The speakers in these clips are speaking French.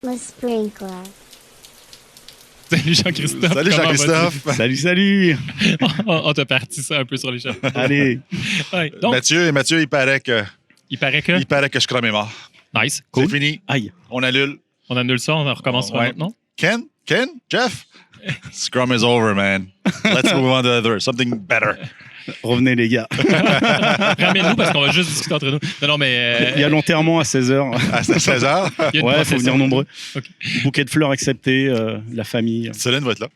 Le sprinkler. Salut Jean-Christophe. Salut comment Jean-Christophe. Salut. vas-tu? On t'a parti ça un peu sur les cheveux. Allez. Ouais, donc, Mathieu, il paraît que Scrum est mort. nice, cool. C'est fini. Aïe. On annule. On annule ça, on recommence Ouais. maintenant. Ken? Jeff? Scrum is over, man. Let's move on to other. Something better. Revenez, les gars. Ramène-nous parce qu'on va juste discuter entre nous. Non, mais. Il y a l'enterrement à 16h. À 16h, il y a une Ouais, faut procession. venir nombreux. Ok. Bouquet de fleurs accepté, la famille. Céline va être là.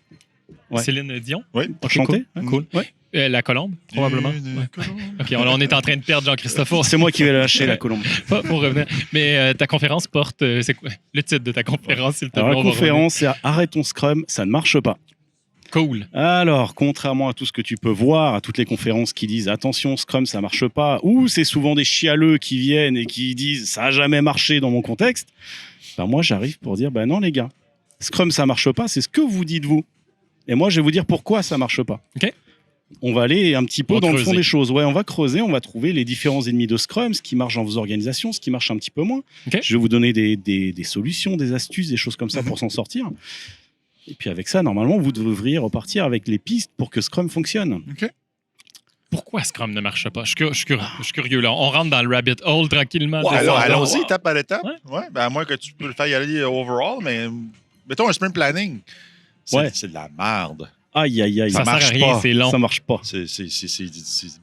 Ouais. Céline Dion, Oui. Pour chanter. cool. Ouais. La colombe, probablement. Ouais. OK, on est en train de perdre Jean-Christophe. C'est moi qui vais lâcher la colombe. Pour revenir. Mais ta conférence porte. C'est quoi le titre de ta conférence, s'il te plaît? Alors, la On va revenir. conférence, c'est Arrête ton Scrum, ça ne marche pas. Cool. Alors, contrairement à tout ce que tu peux voir, à toutes les conférences qui disent attention, Scrum, ça marche pas, ou c'est souvent des chialeux qui viennent et qui disent ça a jamais marché dans mon contexte, ben moi j'arrive pour dire ben non les gars, Scrum ça marche pas, c'est ce que vous dites vous. Et moi je vais vous dire pourquoi ça marche pas. OK. On va aller un petit peu On va dans le fond creuser. des choses. Ouais, on va creuser, on va trouver les différents ennemis de Scrum, ce qui marche dans vos organisations, ce qui marche un petit peu moins. OK. Je vais vous donner des solutions, des astuces, des choses comme ça pour s'en sortir. Et puis avec ça, normalement, vous devriez repartir avec les pistes pour que Scrum fonctionne. Pourquoi Scrum ne marche pas? Je suis curieux, là. On rentre dans le rabbit hole tranquillement. Ouais, Descendons. allons-y, étape par étape. Ouais. Ouais, ben, à moins que tu peux le faire y aller overall, mais mettons un sprint planning. Ouais. C'est de la merde. Aïe, aïe, aïe. Ça Ça sert à marche rien, pas. c'est long. Ça marche pas. C'est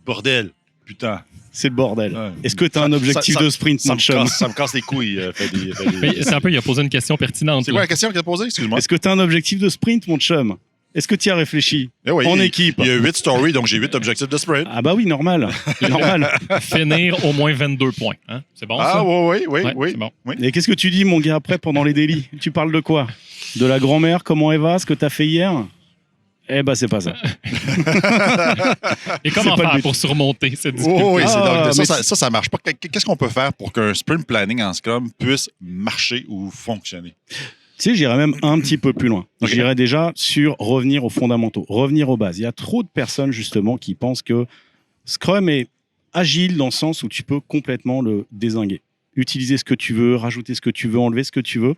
bordel. Putain. C'est le bordel. Ouais. Est-ce que tu as un objectif de sprint, mon chum? Ça me casse les couilles. Freddy. Mais c'est un peu, il a posé une question pertinente. C'est là. quoi la question qu'il a posée? Excuse-moi. Est-ce que tu as un objectif de sprint, mon chum? Est-ce que tu y as réfléchi? Eh oui, En il- équipe. Il y a 8 stories, donc j'ai 8 objectifs de sprint. Ah bah oui, normal. Normal. Finir au moins 22 points. Hein? C'est bon, Ah ça? oui. Ouais, c'est bon. Et qu'est-ce que tu dis, mon gars, après, pendant les délits? Tu parles de quoi? De la grand-mère, comment elle va? Ce que tu as fait hier? Eh bah c'est pas ça. Et comment c'est pas le faire but. pour surmonter cette Oh, difficulté? oui, Ah, donc, mais ça marche pas. Qu'est-ce qu'on peut faire pour qu'un sprint planning en Scrum puisse marcher ou fonctionner? Tu sais, j'irais même un petit peu plus loin. Ok. J'irais déjà sur revenir aux fondamentaux, revenir aux bases. Il y a trop de personnes, justement, qui pensent que Scrum est agile dans le sens où tu peux complètement le dézinguer. Utiliser ce que tu veux, rajouter ce que tu veux, enlever ce que tu veux.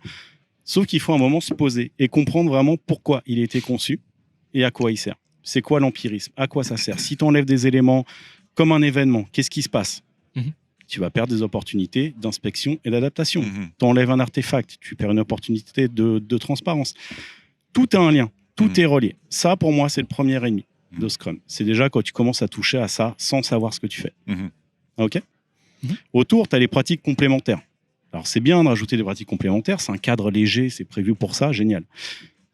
Sauf qu'il faut un moment se poser et comprendre vraiment pourquoi il a été conçu et à quoi il sert. C'est quoi l'empirisme? À quoi ça sert? Si tu enlèves des éléments comme un événement, qu'est-ce qui se passe? Mhm. Tu vas perdre des opportunités d'inspection et d'adaptation. Mhm. Tu enlèves un artefact, tu perds une opportunité de transparence. Tout a un lien, tout Mhm. est relié. Ça, pour moi, c'est le premier ennemi de Mhm. Scrum. C'est déjà quand tu commences à toucher à ça sans savoir ce que tu fais. Mhm. OK? Mhm. Autour, tu as les pratiques complémentaires. Alors, c'est bien de rajouter des pratiques complémentaires, c'est un cadre léger, c'est prévu pour ça, génial.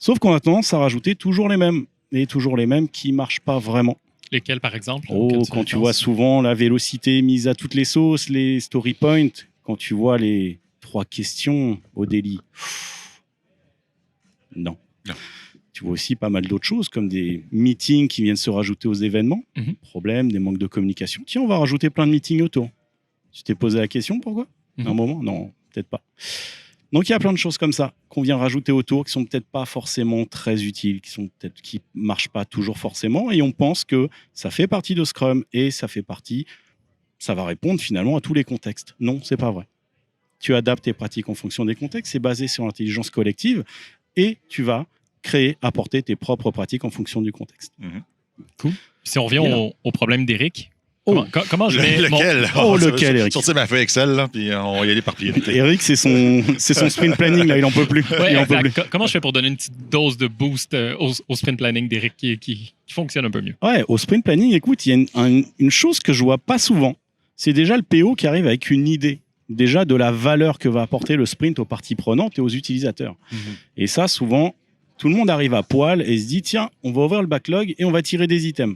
Sauf qu'on a tendance à rajouter toujours les mêmes, et toujours les mêmes qui marchent pas vraiment. Lesquels, par exemple? Oh, auxquels quand tu penses? vois souvent la vélocité mise à toutes les sauces, les story points, quand tu vois les 3 questions au délit. Non. Non. Tu vois aussi pas mal d'autres choses, comme des meetings qui viennent se rajouter aux événements. Mhm. Problème, des manques de communication. Tiens, on va rajouter plein de meetings autour. Tu t'es posé la question, pourquoi? Mhm. Un moment? Non, peut-être pas. Donc il y a plein de choses comme ça qu'on vient rajouter autour, qui sont peut-être pas forcément très utiles, qui marchent pas toujours forcément, et on pense que ça fait partie de Scrum et ça va répondre finalement à tous les contextes. Non, c'est pas vrai. Tu adaptes tes pratiques en fonction des contextes, c'est basé sur l'intelligence collective, et tu vas apporter tes propres pratiques en fonction du contexte. Si on revient Bien. au problème d'Éric, Oh. comment je mets mon- Lequel? Oh, ça lequel, va Eric? Sortir ma feuille Excel, là, puis on va y aller par priorité. Eric, c'est son sprint planning, là, il en peut plus. Ouais, Il en peut exact. plus. Comment je fais pour donner une petite dose de boost au sprint planning d'Éric qui fonctionne un peu mieux? Ouais, au sprint planning, écoute, il y a une chose que je vois pas souvent, c'est déjà le PO qui arrive avec une idée, déjà de la valeur que va apporter le sprint aux parties prenantes et aux utilisateurs. Et ça, souvent, tout le monde arrive à poil et se dit, tiens, on va ouvrir le backlog et on va tirer des items.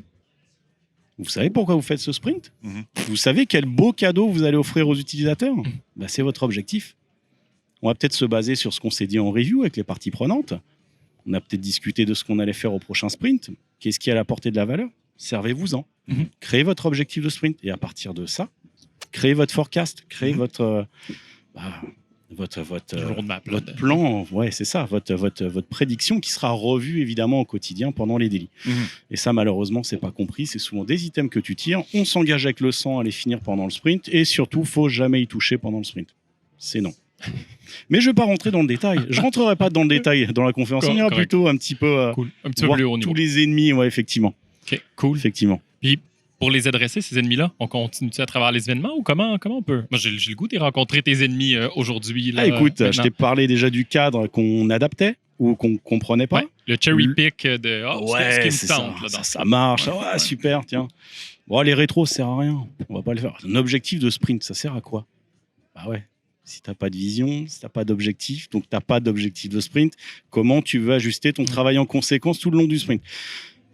Vous savez pourquoi vous faites ce sprint? Mhm. Vous savez quel beau cadeau vous allez offrir aux utilisateurs? Bah, c'est votre objectif. On va peut-être se baser sur ce qu'on s'est dit en review avec les parties prenantes. On a peut-être discuté de ce qu'on allait faire au prochain sprint. Qu'est-ce qui a apporté de la valeur? Servez-vous-en. Mhm. Créez votre objectif de sprint. Et à partir de ça, créez votre forecast. Créez Mhm. votre Roadmap, là, votre plan. Ouais, c'est ça. Votre prédiction qui sera revue évidemment au quotidien pendant les délits. Mhm. Et ça, malheureusement, c'est pas compris. C'est souvent des items que tu tires. On s'engage avec le sang à les finir pendant le sprint. Et surtout, faut jamais y toucher pendant le sprint. C'est non. Mais je ne vais pas rentrer dans le détail. Je ne rentrerai pas dans le détail dans la conférence. On ira Correct. plutôt un petit peu Cool. Un petit peu voir plus haut niveau. tous les ennemis, ouais, effectivement. OK, cool. Effectivement. Puis, pour les adresser, ces ennemis-là, on continue-tu à travers les événements ou comment on peut? Moi, j'ai le goût de rencontrer tes ennemis aujourd'hui. Là, Ah, écoute, je maintenant. t'ai parlé déjà du cadre qu'on adaptait ou qu'on ne comprenait pas. Ouais, le cherry pick de ce qui me c'est tente. ça. Là, dans Ça marche. Ah ouais, super, tiens. Bon, les rétros, ça sert à rien. On va pas le faire. Un objectif de sprint, ça sert à quoi? Bah ouais. Si t'as pas de vision, si t'as pas d'objectif, donc t'as pas d'objectif de sprint, comment tu veux ajuster ton travail en conséquence tout le long du sprint?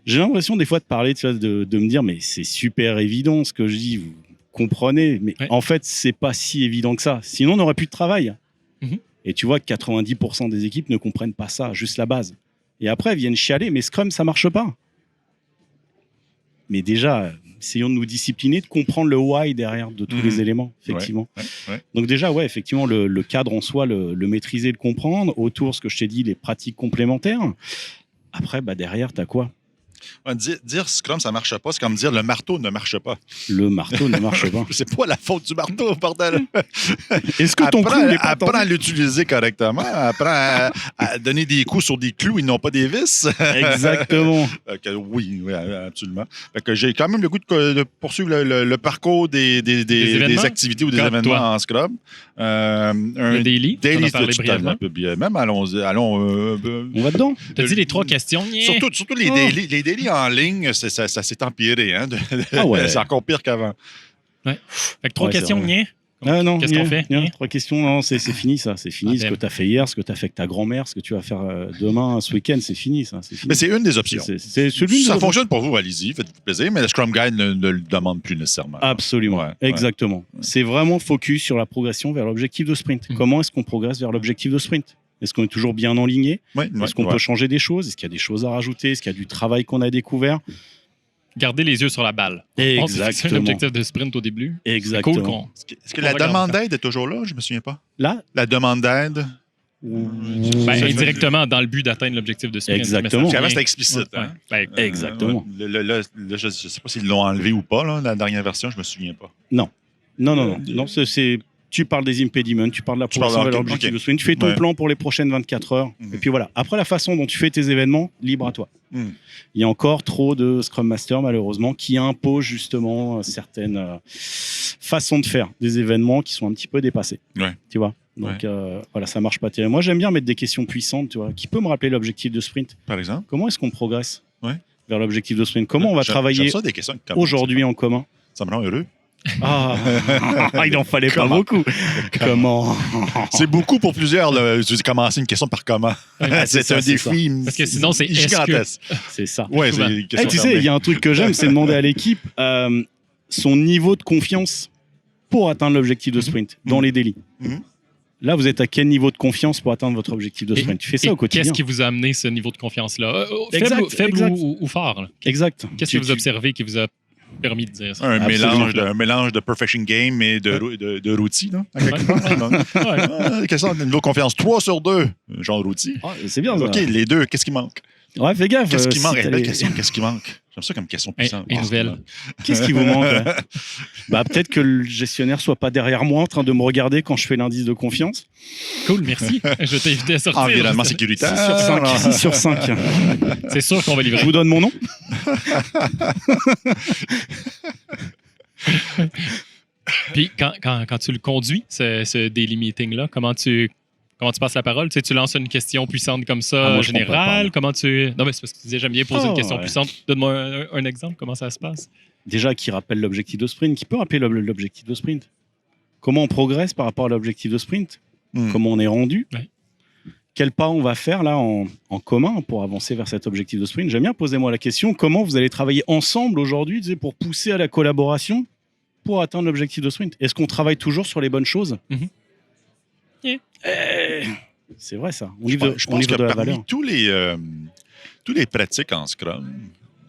J'ai l'impression des fois de parler, tu vois, de me dire, mais c'est super évident ce que je dis, vous comprenez, mais Ouais. en fait, c'est pas si évident que ça. Sinon, on n'aurait plus de travail. Mhm. Et tu vois que 90% des équipes ne comprennent pas ça, juste la base. Et après, elles viennent chialer, mais Scrum, ça marche pas. Mais déjà, essayons de nous discipliner, de comprendre le why derrière de tous Mhm. les éléments, effectivement. Ouais. Donc déjà, ouais, effectivement, le cadre en soi, le maîtriser, le comprendre. Autour, ce que je t'ai dit, les pratiques complémentaires. Après, bah, derrière, t'as quoi? Ouais, dire Scrum, ça marche pas, c'est comme dire le marteau ne marche pas. Le marteau ne marche pas. C'est pas la faute du marteau, bordel. Est-ce que ton clou n'est pas apprends à tendu? l'utiliser correctement. Apprends à donner des coups sur des clous, ils n'ont pas des vis. Exactement. Oui, absolument. Fait que j'ai quand même le goût de poursuivre le parcours des événements? activités ou des Garde événements toi. en Scrum. Le daily, on en Daily, a parlé tu brièvement. même allons On va dedans. T'as dit les 3 questions. surtout les Oh. daily. Les daily en ligne, ça s'est empiré. Hein, Ah ouais. c'est encore pire qu'avant. Fait que 3 Ouais, c'est questions, vrai. Nien. Ah non, Qu'est-ce qu'on fait? 3 questions, non, c'est fini ça, c'est fini. Ah, Ce que tu as fait hier, ce que tu as fait avec ta grand-mère, ce que tu vas faire demain, ce week-end, c'est fini ça. C'est fini. Mais c'est une des options. C'est celui Ça de fonctionne pour vous, allez-y, faites-vous plaisir, mais le Scrum Guide ne le demande plus nécessairement. Absolument, Ouais, exactement. C'est vraiment focus sur la progression vers l'objectif de sprint. Mhm. Comment est-ce qu'on progresse vers l'objectif de sprint? Est-ce qu'on est toujours bien enligné? Ouais, Est-ce qu'on peut changer des choses? Est-ce qu'il y a des choses à rajouter? Est-ce qu'il y a du travail qu'on a découvert? Garder les yeux sur la balle. Je pense que c'est Exactement. l'objectif de sprint au début. C'est Exactement. cool qu'on. Est-ce que la regarde demande ça. d'aide est toujours là? Je me souviens pas. Là, La demande d'aide? Indirectement dans le but d'atteindre l'objectif de sprint. Exactement. Mais ça Avant, vient- c'était explicite. Hein? Ouais. Exactement. Là, je ne sais pas s'ils l'ont enlevé ou pas, là, la dernière version, je me souviens pas. non, tu parles des impediments, tu parles de la Tu parles progression vers de- l'objectif ok. de sprint, tu fais ton Ouais. plan pour les prochaines 24 heures. Mhm. Et puis voilà. Après, la façon dont tu fais tes événements, libre à toi. Mhm. Il y a encore trop de Scrum Master, malheureusement, qui imposent justement certaines façons de faire des événements qui sont un petit peu dépassés. Ouais. Tu vois? Donc voilà, ça marche pas terrible. Moi, j'aime bien mettre des questions puissantes, tu vois, qui peut me rappeler l'objectif de sprint. Par exemple? Comment est-ce qu'on progresse Ouais. vers l'objectif de sprint? Comment on va J'aime travailler ça, des questions qui commencent. aujourd'hui en commun? Ça me rend heureux. Ah, il en fallait pas Comment? beaucoup. Comment? C'est beaucoup pour plusieurs, là, de commencer une question par comment. c'est c'est ça, un c'est défi Parce que sinon, c'est est-ce que- gigantesque. C'est ça. Ouais, Souvent. c'est une Eh, question tu sais, fermée. il y a un truc que j'aime, c'est demander à l'équipe son niveau de confiance pour atteindre l'objectif de sprint dans les délits. Mhm. Là, vous êtes à quel niveau de confiance pour atteindre votre objectif de sprint? Tu fais ça au quotidien. Qu'est-ce qui vous a amené ce niveau de confiance-là? Exact, Faible exact. ou fort? Là? Exact. Qu'est-ce que vous observez qui vous a permis de dire ça? Un Absolument. mélange de perfection game et de routine, là, à quelque part. Donc, Ouais. question de niveau de confiance 3 sur 2, genre routine. Ah, c'est bien ça. OK, les deux, qu'est-ce qui manque? Ouais, fais gaffe. Qu'est-ce qui si manque? t'as Belle les- question, qu'est-ce qui manque? J'aime ça comme question puissante. Et nouvelle. Qu'est-ce qui vous manque? Là bah, peut-être que le gestionnaire soit pas derrière moi en train de me regarder quand je fais l'indice de confiance. Cool, merci. Je vais t'inviter à sortir. Environnement Je sais- sécuritaire. 6 sur 5. 6 sur 5. C'est sûr qu'on va Je livrer. vous donne mon nom. Puis quand tu le conduis, ce daily meeting-là, comment tu passes la parole? Tu sais, tu lances une question puissante comme ça, Ah, moi, je prends pas de générale? parole. Comment tu... Non, mais c'est parce que tu disais, j'aime bien poser Ah, une question ouais. puissante. Donne-moi un exemple. Comment ça se passe? Déjà, qui rappelle l'objectif de sprint, qui peut rappeler l'objectif de sprint. Comment on progresse par rapport à l'objectif de sprint? Hmm. Comment on est rendu? Ouais. Quel pas on va faire là en commun pour avancer vers cet objectif de sprint? J'aime bien poser moi la question, comment vous allez travailler ensemble aujourd'hui, tu sais, pour pousser à la collaboration pour atteindre l'objectif de sprint? Est-ce qu'on travaille toujours sur les bonnes choses? Mhm. Yeah. C'est vrai ça. On Je livre, pense, je on pense livre que de la parmi valeur. tous les pratiques en Scrum,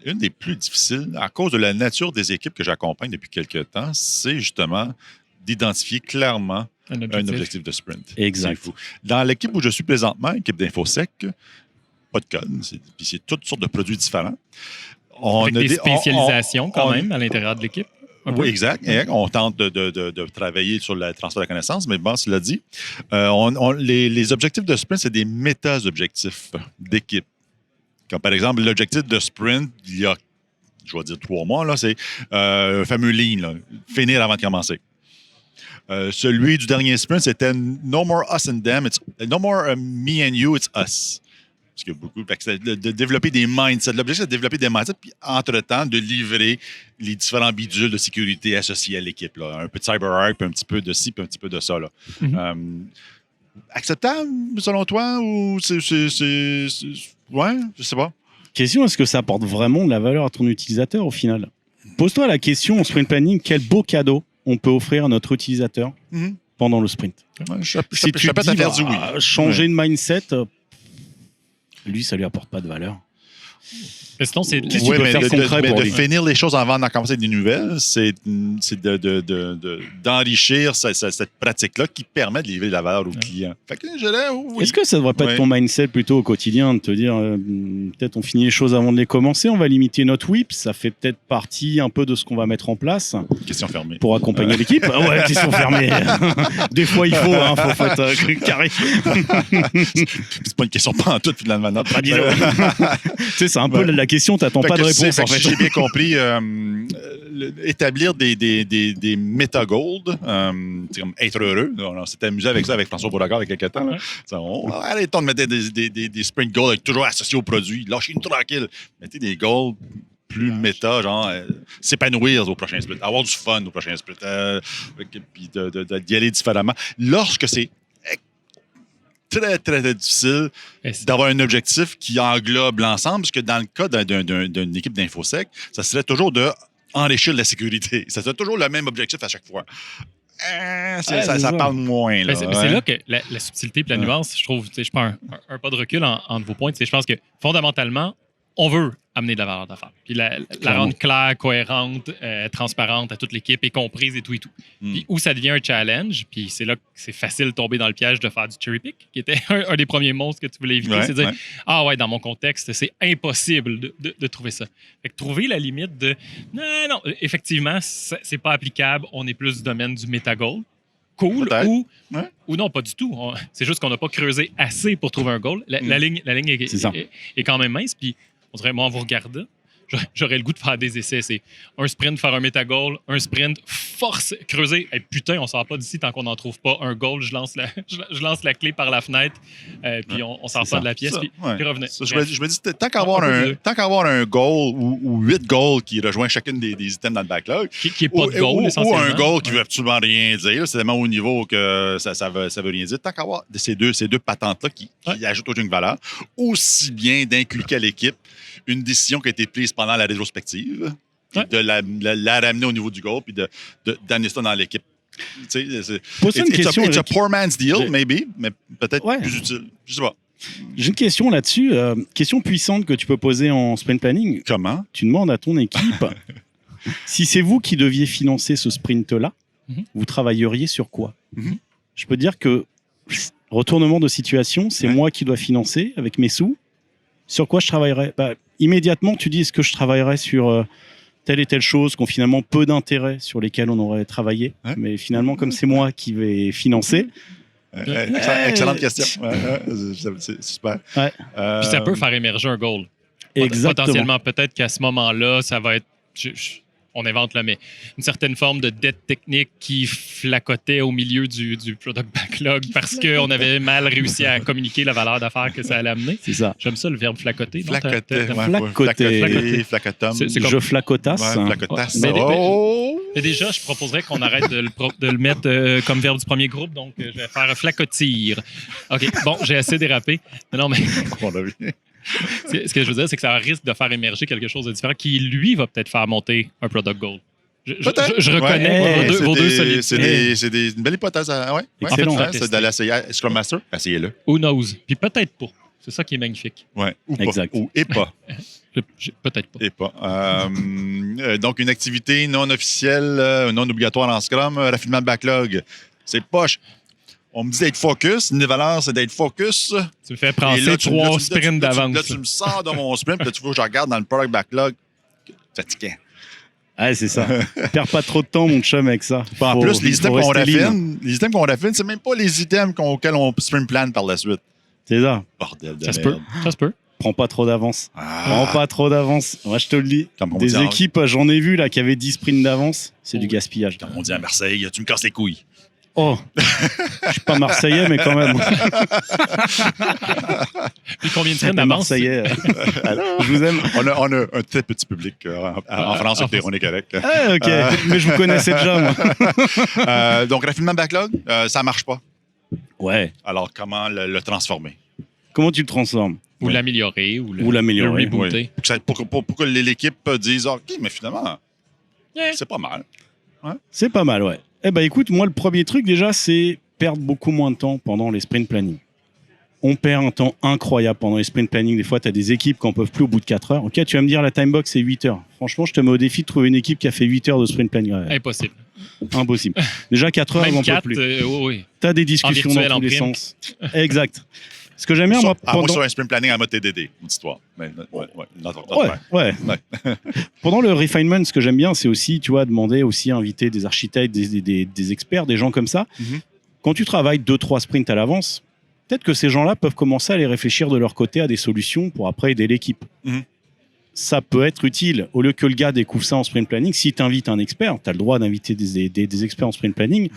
une des plus difficiles, à cause de la nature des équipes que j'accompagne depuis quelques temps, c'est justement d'identifier clairement Un un objectif de sprint. Exact. C'est fou. Dans l'équipe où je suis présentement, l'équipe d'InfoSec, pas de code, puis c'est toutes sortes de produits différents. On Avec a des des- spécialisations quand on- même à l'intérieur de l'équipe. Oui, exact. On tente de travailler sur le transfert de connaissances, mais bon, cela dit, les objectifs de sprint, c'est des méta-objectifs d'équipe. Comme par exemple, l'objectif de sprint, il y a, je vais dire 3 mois, là, c'est un fameux lean, là, finir avant de commencer. Celui du dernier sprint, c'était No more us and them, no more me and you, it's us. Parce que beaucoup, de développer des mindsets. L'objectif, c'est de développer des mindsets, puis entre-temps, de livrer les différents bidules de sécurité associés à l'équipe. Là. Un peu de CyberArk, puis un petit peu de ci, puis un petit peu de ça. Là. Acceptable, selon toi, ou c'est ouais, je sais pas. Question, est-ce que ça apporte vraiment de la valeur à ton utilisateur au final? Pose-toi la question en sprint planning, quel beau cadeau on peut offrir à notre utilisateur pendant le sprint? Ouais, si tu peux te dis, faire du oui. Changer de mindset, lui, ça lui apporte pas de valeur. Mais sinon, c'est Qu'est-ce que tu peux faire concret pour de lui? finir les choses avant d'en commencer des nouvelles, c'est d'enrichir cette pratique-là qui permet de livrer de la valeur au client. Fait que je dirais, oui. Est-ce que ça devrait pas être ton mindset plutôt au quotidien de te dire peut-être on finit les choses avant de les commencer, on va limiter notre whip, ça fait peut-être partie un peu de ce qu'on va mettre en place Question fermée. pour accompagner l'équipe. Ah ouais, question fermée. Des fois il faut être carré. C'est pas une question pas en tout finalement. Non. Tu sais, c'est un peu la question, t'attends pas de réponse en fait. Si j'ai bien compris, établir des méta-goals, c'est comme être heureux. On s'est amusé avec ça avec François Beauregard il y a quelques temps. Là. Arrêtons de mettre des sprint goals toujours associés au produit. Lâchez-nous tranquille. Mettez des goals plus méta, genre s'épanouir au prochain sprint, avoir du fun au prochain sprint, puis d'y aller différemment. Lorsque c'est très, très, très difficile d'avoir un objectif qui englobe l'ensemble, parce que dans le cas d'une équipe d'InfoSec, ça serait toujours d'enrichir la sécurité. Ça serait toujours le même objectif à chaque fois. Ça parle moins. Là, c'est là que la subtilité et la nuance, je trouve, je prends un pas de recul entre vos points. Je pense que fondamentalement, on veut amener de la valeur d'affaires. Puis la rendre claire, cohérente, transparente à toute l'équipe et comprise et tout et tout. Puis où ça devient un challenge, puis c'est là que c'est facile de tomber dans le piège de faire du cherry pick, qui était un des premiers monstres que tu voulais éviter. C'est de dire, ah ouais, dans mon contexte, c'est impossible de trouver ça. Fait que trouver la limite de, non, effectivement, c'est pas applicable, on est plus du domaine du meta-goal. Cool, ou non, pas du tout. C'est juste qu'on n'a pas creusé assez pour trouver un goal. La ligne est quand même mince, puis on dirait, moi, en vous regardant, j'aurais le goût de faire des essais. C'est un sprint, faire un méta-goal, un sprint, force, creuser. Hey, putain, on sort pas d'ici tant qu'on n'en trouve pas un goal. Je lance la clé par la fenêtre, puis on sort pas de la pièce, puis revenez. Je me dis, tant qu'avoir un goal ou 8 goals qui rejoignent chacune des items dans le backlog, qui est pas de goal, ou un goal qui veut absolument rien dire, c'est tellement haut niveau que ça veut rien dire. Tant qu'avoir ces deux patentes-là qui ajoutent aucune valeur, aussi bien d'inculquer à l'équipe une décision qui a été prise pendant la rétrospective, puis de la ramener au niveau du goal, puis d'amener ça dans l'équipe. It's a poor man's deal, maybe, mais peut-être plus utile. Je sais pas. J'ai une question là-dessus. Question puissante que tu peux poser en sprint planning. Comment? Tu demandes à ton équipe, si c'est vous qui deviez financer ce sprint-là, vous travailleriez sur quoi? Je peux dire que retournement de situation, c'est moi qui dois financer avec mes sous. Sur quoi je travaillerais? Immédiatement, tu dis, est-ce que je travaillerais sur telle et telle chose qui ont finalement peu d'intérêt, sur lesquelles on aurait travaillé, mais finalement, comme c'est moi qui vais financer... Excellente question. C'est super. Puis ça peut faire émerger un goal. Exactement. Potentiellement, peut-être qu'à ce moment-là, ça va être... on invente là, mais une certaine forme de dette technique qui flacotait au milieu du product backlog parce qu'on avait mal réussi à communiquer la valeur d'affaires que ça allait amener. C'est ça. J'aime ça, le verbe flacoter. Flacoter. Flacoter. Je flacotasse. Flacotasse. Mais déjà, je proposerais qu'on arrête de le mettre comme verbe du premier groupe, donc je vais faire flacotir. OK, bon, j'ai assez dérapé. Non, mais... Ce que je veux dire, c'est que ça risque de faire émerger quelque chose de différent qui, lui, va peut-être faire monter un product goal. Je reconnais vos deux solidités. C'est une belle hypothèse. C'est d'aller essayer Scrum Master. Essayez-le. Who knows? Puis peut-être pas. C'est ça qui est magnifique. Ouais. Ou pas. Exact. Ou et pas. Peut-être pas. Et pas. Donc, une activité non officielle, non obligatoire en Scrum, raffinement de backlog. C'est poche. On me dit d'être focus. Une des valeurs, c'est d'être focus. Tu me fais penser 3 sprints d'avance. Là, tu me sors de mon sprint. Là, tu vois, je regarde dans le product backlog. Fatiguant. Ah, c'est ça. Perds pas trop de temps, mon chum, avec ça. En plus, les items qu'on lean. raffine, c'est même pas les items auxquels on sprint plan par la suite. C'est ça. Bordel de Ça se merde. peut. Ça se peut. Prends pas trop d'avance. Ah. Prends pas trop d'avance. Moi, je te le dis. Comme on Des dit en- équipes, j'en ai vu là, qui avaient 10 sprints d'avance. C'est du gaspillage. Comme on dit à Marseille, tu me casses les couilles. Oh, je suis pas marseillais, mais quand même. Puis combien de semaines Les d'avance? marseillais, je vous aime. On a un très petit public en France, on est correct. Ah, ok, mais je vous connaissais déjà, moi. Donc, raffinement backlog, ça marche pas. Ouais. Alors, comment le transformer? Comment tu le transformes? Ou l'améliorer, ou Ou l'améliorer, le rebooter. Pour que l'équipe dise, OK, mais finalement, Yeah. c'est pas mal. C'est pas mal, ouais. Eh ben écoute, moi, le premier truc, déjà, c'est perdre beaucoup moins de temps pendant les sprint planning. On perd un temps incroyable pendant les sprint planning. Des fois, tu as des équipes qui n'en peuvent plus au bout de 4 heures. Ok, tu vas me dire, la time box, c'est 8 heures. Franchement, je te mets au défi de trouver une équipe qui a fait 8 heures de sprint planning. Ouais, Impossible. impossible. Déjà, 4 heures, ils Même n'en peuvent 4, plus. oui. Tu as des discussions virtuel, dans tous en les prime. sens. Exact. Ce que j'aime bien, moi, À moins pendant... sur un sprint planning en mode TDD, une histoire. Mais, notre Ouais, affaire. ouais. Pendant le refinement, ce que j'aime bien, c'est aussi, tu vois, demander aussi à inviter des architectes, des experts, des gens comme ça. Mhm. Quand tu travailles 2-3 sprints à l'avance, peut-être que ces gens-là peuvent commencer à aller réfléchir de leur côté à des solutions pour après aider l'équipe. Mhm. Ça peut être utile. Au lieu que le gars découvre ça en sprint planning, si tu invites un expert, tu as le droit d'inviter des experts en sprint planning.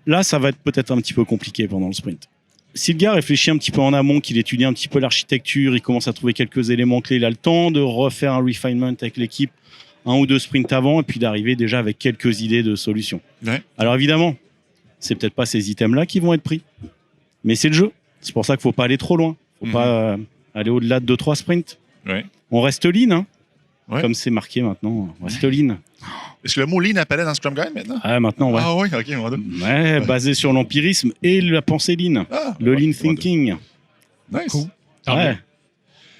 Là, ça va être peut-être un petit peu compliqué pendant le sprint. Si le gars réfléchit un petit peu en amont, qu'il étudie un petit peu l'architecture, il commence à trouver quelques éléments clés, il a le temps de refaire un refinement avec l'équipe 1 ou 2 sprints avant et puis d'arriver déjà avec quelques idées de solutions. Ouais. Alors évidemment, c'est peut-être pas ces items-là qui vont être pris, mais c'est le jeu. C'est pour ça qu'il faut pas aller trop loin. Faut Mhm. pas aller au-delà de 2-3 sprints. Ouais. On reste lean, hein, Ouais. comme c'est marqué maintenant. On reste lean. Est-ce que le mot lean apparaît dans Scrum Guide maintenant? Ah, maintenant, ouais. Ah oui, OK. On va dire. Ouais, basé sur l'empirisme et la pensée lean. Ah, Le ouais, lean on va dire. thinking. Nice. Cool. Tant Ouais. mieux.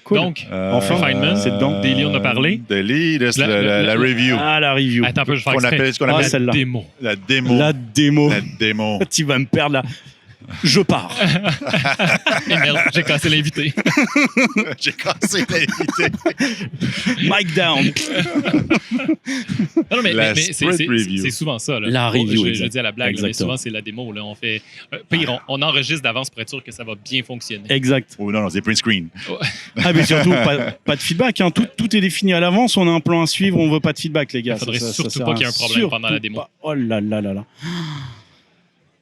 Cool. Donc, Enfin, refinement, c'est dedans. Daily, on a parlé. Daily, là, c'est La- la review. Ah, la review. attends un peu, je vais faire Qu'on exprès. appelle, ce qu'on Ah, appelle celle-là. La démo. la démo. La démo. La démo. Tu vas me perdre là. Je pars. Et merde, j'ai cassé l'invité. J'ai cassé l'invité. Mic down. Non, mais, La mais sprint review. c'est souvent ça. Là. La review, Je exact. dis à la blague, là, mais Exactement. souvent c'est la démo. Là. On fait, pire, on enregistre d'avance pour être sûr que ça va bien fonctionner. Exact. Oh non, c'est print screen. Ah, mais surtout, pas de feedback. Hein. Tout est défini à l'avance. On a un plan à suivre. On veut pas de feedback, les gars. Il faudrait surtout sert pas à qu'il y ait un problème surtout pendant la démo. pas. Oh là là là là.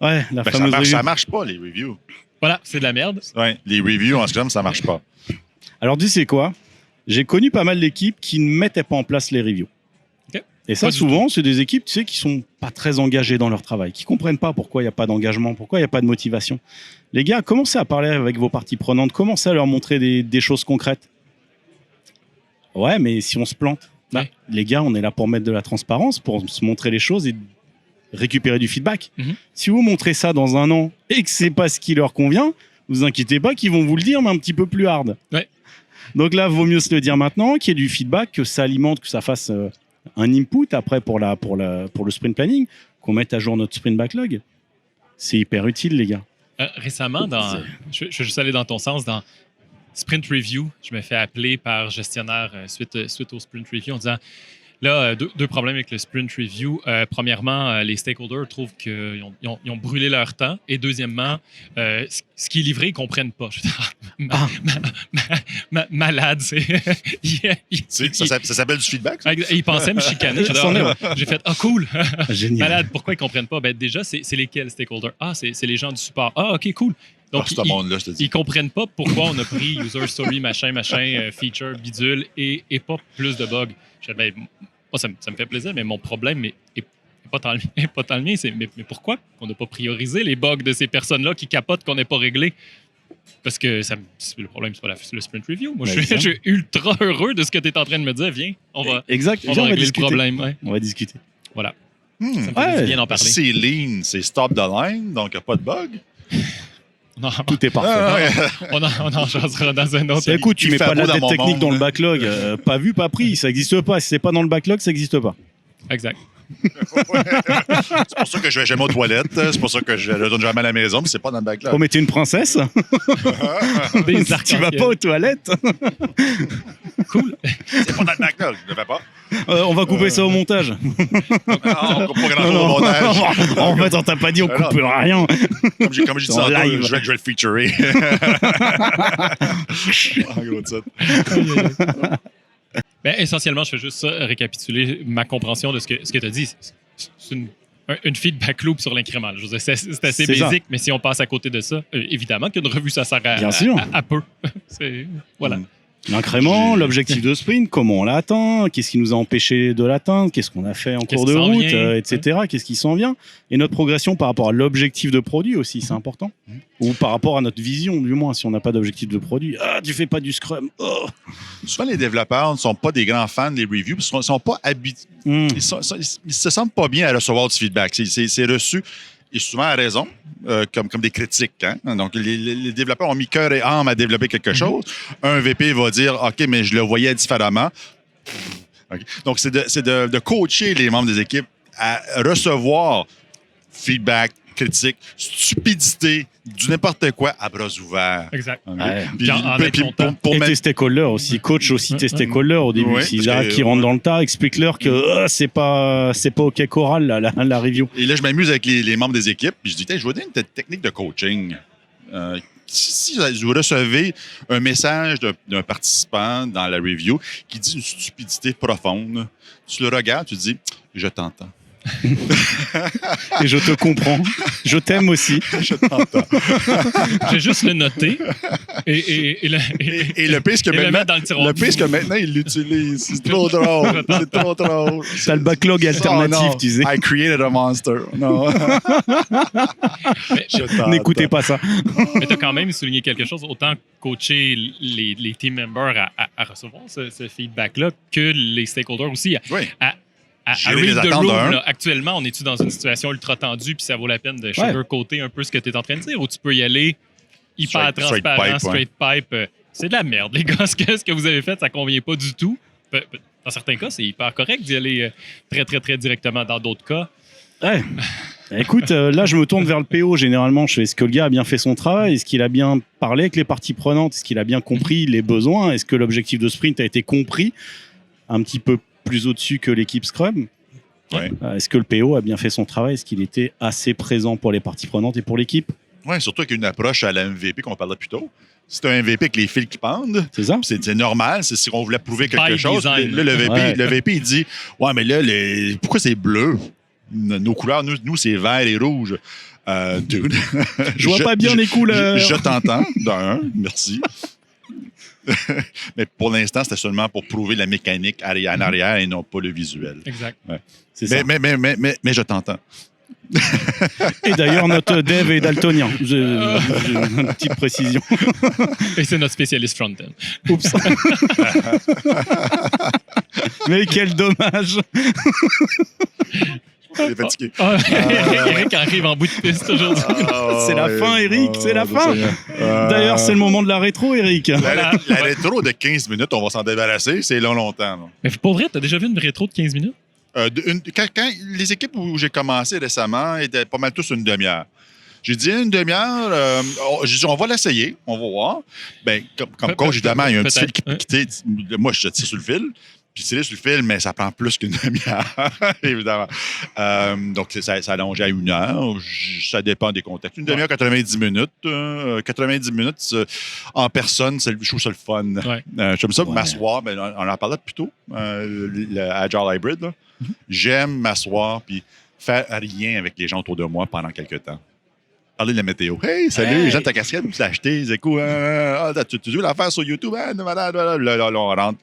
Ouais, la Ben, fameuse review. ça marche pas, les reviews. Voilà, c'est de la merde. Ouais, les reviews en Scrum, ça marche pas. Alors, tu sais quoi? J'ai connu pas mal d'équipes qui ne mettaient pas en place les reviews. Ok. Et ça, Pas du souvent, c'est des équipes, tu sais, qui sont pas très engagées dans leur travail, qui comprennent pas pourquoi il n'y a pas d'engagement, pourquoi il n'y a pas de motivation. Les gars, commencez à parler avec vos parties prenantes, commencez à leur montrer des choses concrètes. Ouais, mais si on se plante, Ouais. les gars, on est là pour mettre de la transparence, pour se montrer les choses et récupérer du feedback. Mhm. Si vous montrez ça dans un an et que c'est pas ce qui leur convient, vous inquiétez pas qu'ils vont vous le dire, mais un petit peu plus hard. Ouais. Donc là, vaut mieux se le dire maintenant, qu'il y ait du feedback, que ça alimente, que ça fasse un input après pour le sprint planning, qu'on mette à jour notre sprint backlog. C'est hyper utile, les gars. Récemment, je vais juste aller dans ton sens, dans Sprint Review, je me fais appeler par gestionnaire suite au Sprint Review en disant là, deux problèmes avec le Sprint Review. Premièrement, les stakeholders trouvent qu'ils ont brûlé leur temps. Et deuxièmement, ce qui est livré, ils ne comprennent pas. Je dis, malade, c'est. Ça s'appelle du feedback, ça? Ils pensaient me chicaner. C'en est, ouais. J'ai fait ah cool. Génial. Malade, pourquoi ils ne comprennent pas? Ben, déjà, c'est lesquels stakeholders? Ah, c'est les gens du support. Ah, OK, cool. Donc, Ce monde-là, je te dis. ils comprennent pas pourquoi on a pris user story, machin, feature, bidule et pas plus de bugs. Je fais, ben, moi, ça me fait plaisir, mais mon problème est pas tant le mien. Mais pourquoi on n'a pas priorisé les bugs de ces personnes-là qui capotent qu'on n'ait pas réglé? Parce que le problème, c'est pas le sprint review. Moi, je suis ultra heureux de ce que tu es en train de me dire. Viens, on va Exact. régler le discuter. problème. Ouais. On va discuter. Voilà. Hmm. Ça me fait Ouais. bien d'en parler. C'est lean, c'est stop the line, donc il n'y a pas de bug. Non, Tout est parfait. Ah, ouais. on en jasera dans un autre. Écoute, tu il mets fait pas de beau la dans dette mon technique monde. dans le backlog. Pas vu, pas pris. Ça n'existe pas. Si c'est pas dans le backlog, ça n'existe pas. Exact. C'est pour ça que je vais jamais aux toilettes. C'est pour ça que je ne retourne jamais à la maison, mais c'est pas dans le backlog. Oh, mais t'es une princesse. Des Tu vas pas aux toilettes. Cool. C'est pas dans le backlog, je ne le fais pas. On va couper ça au montage. Non, on coupe pas grand-chose Non, au non. montage. En fait, on t'a pas dit on Alors, coupe rien. Comme j'ai dit en tantôt, live. je vais le featurer. En gros de ça. Ben, essentiellement, je fais juste ça, récapituler ma compréhension de ce que tu as dit. C'est une feedback loop sur l'incrément. Je veux dire, c'est assez C'est ça. basique, mais si on passe à côté de ça, évidemment qu'une revue, ça sert Bien sûr. à peu. Voilà. L'incrément, l'objectif de sprint, comment on l'atteint, qu'est-ce qui nous a empêché de l'atteindre, qu'est-ce qu'on a fait en cours de qui s'en route, vient, etc. Qu'est-ce qui s'en vient. Et notre progression par rapport à l'objectif de produit aussi, c'est important. Ou par rapport à notre vision, du moins, si on n'a pas d'objectif de produit. Ah, tu fais pas du Scrum. Oh. Souvent, les développeurs ne sont pas des grands fans des reviews parce qu'ils ne sont pas habitués. Ils se sentent pas bien à recevoir du feedback. C'est reçu, et souvent à raison, comme des critiques. Hein? Donc, les développeurs ont mis cœur et âme à développer quelque chose. Un VP va dire « OK, mais je le voyais différemment. » Okay. Donc, c'est de coacher les membres des équipes à recevoir feedback, critique, stupidité, du n'importe quoi à bras ouverts. Exact. Okay. Ouais. Puis en être content. pour Et mettre- tes stakeholders aussi, coach aussi tes stakeholders au début. Ouais, S'ils parce arrêtent que- qu'ils rentrent dans le tas, explique-leur que c'est pas OK choral la review. Et là, je m'amuse avec les membres des équipes, puis je dis, je vais donner une technique de coaching. Si vous recevez un message d'un participant dans la review qui dit une stupidité profonde, tu le regardes, tu te dis, je t'entends. Et je te comprends. Je t'aime aussi. Je t'entends. Je vais juste le noter et Et le pire, c'est que Et le maintenant, mettre dans le tiroir. le pire, c'est que maintenant, il l'utilise. C'est trop drôle. C'est trop drôle. T'as le backlog alternatif, Oh, non. tu sais. I created a monster. Non. Je t'entends. N'écoutez pas ça. Mais tu as quand même souligné quelque chose, autant coacher les team members à recevoir ce feedback-là que les stakeholders aussi. Oui. À Gérer les read the attentes room, d'un. là, actuellement, on est-tu dans une situation ultra tendue puis ça vaut la peine de sugarcoater un peu ce que tu es en train de dire ou tu peux y aller hyper Straight transparent, pipe, straight pipe. C'est de la merde, les gars. Ce que vous avez fait, ça convient pas du tout. Dans certains cas, c'est hyper correct d'y aller très, très, très directement. Dans d'autres cas, Ouais. Écoute, là, je me tourne vers le PO. Généralement, je fais est-ce que le gars a bien fait son travail? Est-ce qu'il a bien parlé avec les parties prenantes? Est-ce qu'il a bien compris les besoins? Est-ce que l'objectif de sprint a été compris un petit peu plus au-dessus que l'équipe Scrum? Ouais. Est-ce que le PO a bien fait son travail? Est-ce qu'il était assez présent pour les parties prenantes et pour l'équipe? Oui, surtout avec une approche à la MVP qu'on parlait plus tôt. C'est un MVP avec les fils qui pendent. C'est ça? C'est normal, c'est si on voulait prouver quelque By chose. design. Là, Ouais. le VP, il dit ouais, mais là, pourquoi c'est bleu? Nos couleurs, nous c'est vert et rouge. Dude. Je vois pas bien les couleurs. Je t'entends, d'un, merci. Mais pour l'instant, c'était seulement pour prouver la mécanique en arrière et non pas le visuel. exact. C'est ça. Mais je t'entends. Et d'ailleurs, notre dev est daltonien. Une petite précision. Et c'est notre spécialiste front-end. Oups. Mais quel dommage. Il est fatigué. Eric arrive en bout de piste aujourd'hui. C'est la fin, Eric, c'est la fin. D'ailleurs, c'est le moment de la rétro, Eric. La rétro de 15 minutes, on va s'en débarrasser. C'est longtemps. Là. Mais pour vrai, t'as déjà vu une rétro de 15 minutes? Quand les équipes où j'ai commencé récemment étaient pas mal tous une demi-heure. J'ai dit une demi-heure, j'ai dit on va l'essayer, on va voir. Ben, comme coach, évidemment, il y a un petit fil qui quitte. Moi, je tire sur le fil. Puis tirer sur le fil, mais ça prend plus qu'une demi-heure, évidemment. Donc, ça allonge à 1 heure. Ça dépend des contextes. Une demi-heure, 90 minutes. 90 minutes en personne, je trouve ça le fun. Ouais. J'aime ça Ouais. m'asseoir. Ben, on en parlait plus tôt, le Agile Hybrid. Là. J'aime m'asseoir puis faire rien avec les gens autour de moi pendant quelques temps. Parler de la météo. Hey, salut, Hey. Jean, ta casquette, tu l'as acheté, c'est cool. Tu veux la faire sur YouTube? Là, on rentre.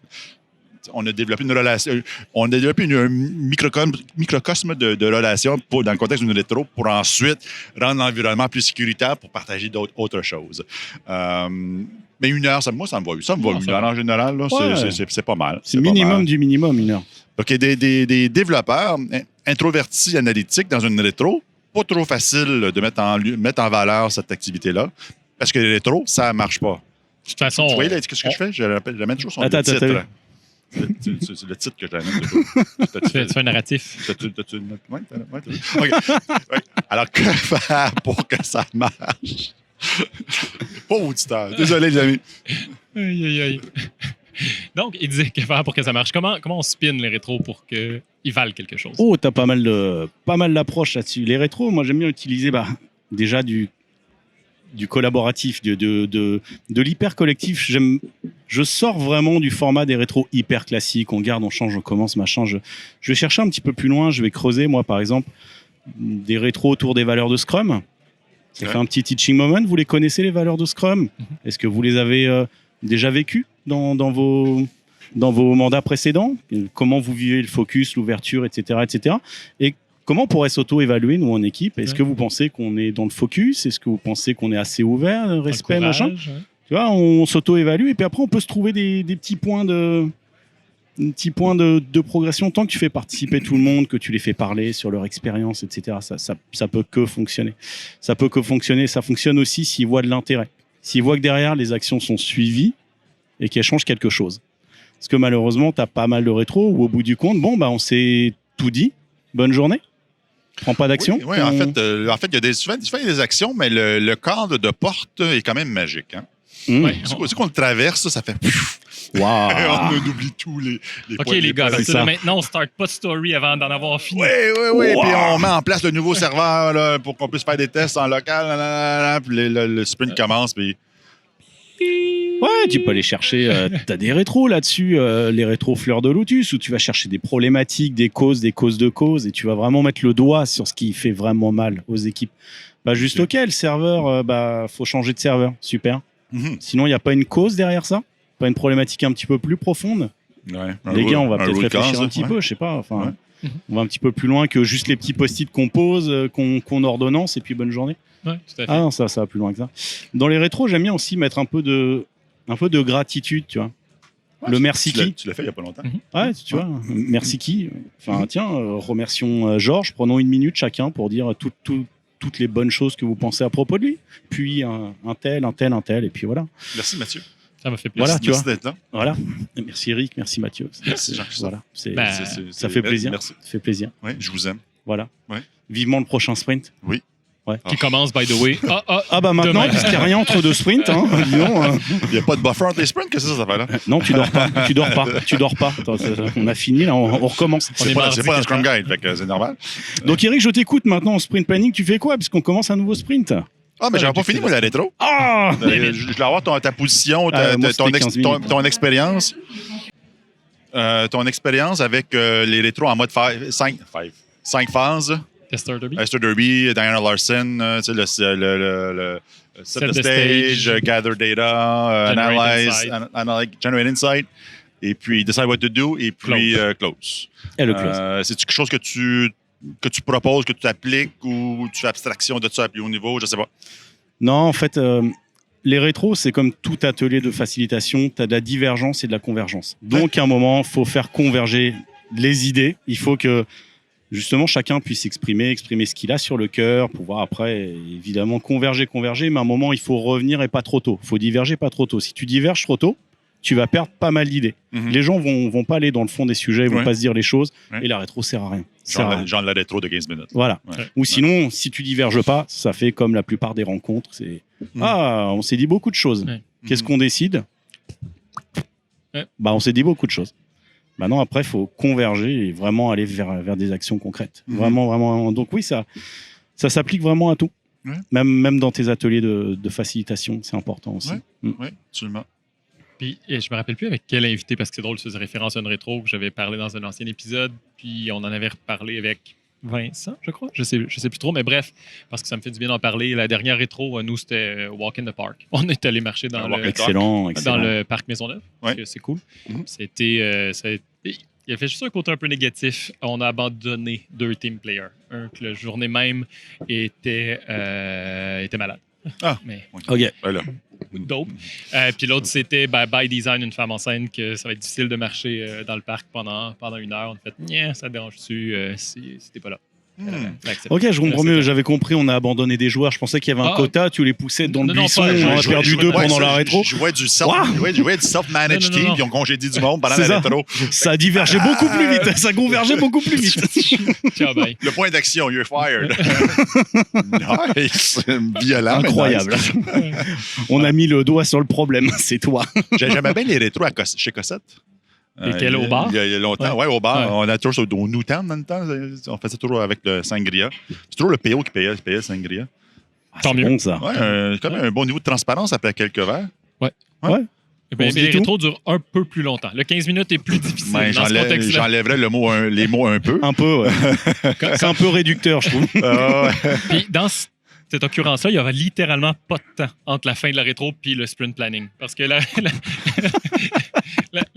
On a développé une relation, on a développé un microcosme de relations dans le contexte d'une rétro pour ensuite rendre l'environnement plus sécuritaire pour partager autres choses. Mais 1 heure, ça me va. Ça me va 1 heure en général. Là, Ouais. c'est pas mal. C'est pas minimum mal. du minimum, 1 heure. Donc, il y a des développeurs introvertis analytiques dans une rétro. Pas trop facile de mettre en valeur cette activité-là parce que les rétros, ça ne marche pas. De toute façon, Tu vois, là, qu'est-ce que je fais? Je ramène toujours son Attends, titre. attends. C'est le titre que j'amène. Tu fais un narratif. T'as-tu une note? Ouais, t'as vu? OK. Ouais. Alors, que faire pour que ça marche? Pas auditeur. Désolé, les amis. Aïe, aïe, aïe. Donc, il disait que faire pour que ça marche. Comment on spin les rétros pour qu'ils valent quelque chose? Oh, t'as pas mal d'approches là-dessus. Les rétros, moi, j'aime bien utiliser déjà du collaboratif, de l'hyper collectif. Je sors vraiment du format des rétros hyper classiques. On garde, on change, on commence, machin. Je vais chercher un petit peu plus loin. Je vais creuser, moi, par exemple, des rétros autour des valeurs de Scrum. Ça fait un petit teaching moment. Vous les connaissez, les valeurs de Scrum? Est-ce que vous les avez déjà vécues dans vos mandats précédents? Comment vous vivez le focus, l'ouverture, etc., etc. Et comment on pourrait s'auto-évaluer, nous, en équipe? Est-ce que vous pensez qu'on est dans le focus? Est-ce que vous pensez qu'on est assez ouvert, respect, machin? Tu vois, on s'auto-évalue et puis après, on peut se trouver des petits points de progression tant que tu fais participer tout le monde, que tu les fais parler sur leur expérience, etc. Ça peut que fonctionner. Ça peut que fonctionner. Ça fonctionne aussi s'ils voient de l'intérêt. S'ils voient que derrière, les actions sont suivies et qu'elles changent quelque chose. Parce que malheureusement, tu as pas mal de rétros où au bout du compte, on s'est tout dit. Bonne journée. Prends pas d'action. Oui, en fait, il y a souvent il y a des actions, mais le cadre de porte est quand même magique. Hein? Ouais. C'est qu'on le traverse, ça fait... Wow. On oublie tous les OK, points, les gars, c'est ça. ça. Maintenant, on start pas de story avant d'en avoir fini. Oui. Wow. Puis on met en place le nouveau serveur là, pour qu'on puisse faire des tests en local. Puis le sprint commence. Puis... Ouais, tu peux aller chercher. Tu as des rétros là-dessus, les rétros fleurs de lotus, où tu vas chercher des problématiques, des causes de causes, et tu vas vraiment mettre le doigt sur ce qui fait vraiment mal aux équipes. Juste OK, le serveur, faut changer de serveur. Super. Sinon, il n'y a pas une cause derrière ça? Pas une problématique un petit peu plus profonde? Ouais, Les gars, on va peut-être réfléchir un petit peu, je sais pas. Enfin, on va un petit peu plus loin que juste les petits post-it qu'on pose, qu'on ordonnance, et puis bonne journée. Ouais, tout à fait. Ah non, ça va plus loin que ça. Dans les rétros, j'aime bien aussi mettre un peu de gratitude, tu vois. Le merci qui. Tu l'as fait il n'y a pas longtemps. Ouais, tu vois. Merci qui. Enfin, tiens, remercions Georges. Prenons une minute chacun pour dire toutes les bonnes choses que vous pensez à propos de lui. Puis un tel, et puis voilà. Merci Mathieu. Ça m'a fait plaisir. Voilà, tu Merci vois. d'être là. Voilà. Merci Eric, merci Mathieu. Merci Jean-Christophe. Voilà. Ça fait plaisir. Merci. Ça fait plaisir. Oui, je vous aime. Voilà. Ouais. Vivement le prochain sprint. Oui. Ouais. Qui commence, by the way. Maintenant, demain. puisqu'il n'y a rien entre deux sprints, disons, Il n'y a pas de buffer entre les sprints, qu'est-ce que ça fait là? non, tu dors pas. Attends, on a fini, là, on recommence. On est C'est pas dans mardi, le Scrum Guide, fait que c'est normal. Donc Eric, je t'écoute maintenant en sprint planning. Tu fais quoi puisqu'on commence un nouveau sprint? Ah, mais j'avais pas fini, moi, la rétro. Ah Je voulais avoir ta position, moi, c'était 15 minutes. ton expérience. Ton expérience avec les rétros en mode 5 phases. Tester Derby. Esther Derby, Diana Larson, tu sais, le set the stage, gather data, generate insight, et puis decide what to do, et puis close. Et le close. C'est-tu quelque chose que tu proposes, que tu appliques, ou tu fais abstraction de ça à plus haut niveau? Je sais pas. Non, en fait, les rétros, c'est comme tout atelier de facilitation. Tu as de la divergence et de la convergence. Donc, à un moment, il faut faire converger les idées. Il faut que justement chacun puisse exprimer ce qu'il a sur le cœur, pouvoir après évidemment converger, mais à un moment il faut revenir et pas trop tôt. Il faut diverger pas trop tôt. Si tu diverges trop tôt, tu vas perdre pas mal d'idées. Les gens vont pas aller dans le fond des sujets, ils vont pas se dire les choses, et la rétro sert à rien. Genre la rétro de 15 minutes. Voilà. Ou sinon, si tu diverges pas, ça fait comme la plupart des rencontres, c'est on s'est dit beaucoup de choses. Qu'est-ce qu'on décide? On s'est dit beaucoup de choses. Maintenant, après, il faut converger et vraiment aller vers des actions concrètes. Vraiment. Donc oui, ça s'applique vraiment à tout. Même dans tes ateliers de facilitation, c'est important aussi. Oui, absolument. Puis, je me rappelle plus avec quel invité, parce que c'est drôle, je faisais référence à une rétro que j'avais parlé dans un ancien épisode, puis on en avait reparlé avec Vincent, je crois. Je sais plus trop, mais bref, parce que ça me fait du bien d'en parler. La dernière rétro, nous, c'était Walk in the Park. On est allé marcher dans le parc Maisonneuve, parce que c'est cool. C'était... il a fait juste un côté un peu négatif. On a abandonné 2 team players. Un que la journée même était malade. Ah, mais OK. Voilà. Dope. Puis l'autre, c'était by design, une femme enceinte, que ça va être difficile de marcher dans le parc pendant 1 heure. On a fait, ça te dérange-tu si t'es pas là? Elle accepte. Ok, je comprends C'est mieux. ça. J'avais compris, on a abandonné des joueurs. Je pensais qu'il y avait un Ah. quota, tu les poussais dans le Non, buisson, pas- on a je perdu jouais- deux ouais, pendant la rétro. Je jouais du self-managed Non, non, team, non. puis ils ont congédié du monde pendant C'est la ça. rétro. Ça a divergé beaucoup plus vite. Ça convergeait beaucoup plus vite. Ciao, bye. Le point d'action, you're fired. Nice. Violent. mais Incroyable. nice. On a mis le doigt sur le problème. C'est toi. J'aimais bien les rétros chez Cossette. Lesquels, au bar? Il y a longtemps. Ouais. Ouais, au bar. Ouais. On a toujours au Newtown dans le temps. On faisait toujours avec le Sangria. C'est toujours le PO qui payait le Sangria. Tant C'est mieux. bon, ça. Ouais, quand même un bon niveau de transparence après quelques verres. Ouais. Eh bien, On se mais dit les tout? rétros durent un peu plus longtemps. Le 15 minutes est plus difficile Ben, dans ce contexte-là. j'enlèverais les mots un peu. Un peu, ouais. C'est un peu réducteur, je trouve. Ouais. Puis dans cette occurrence-là, il y aura littéralement pas de temps entre la fin de la rétro puis le sprint planning. Parce que la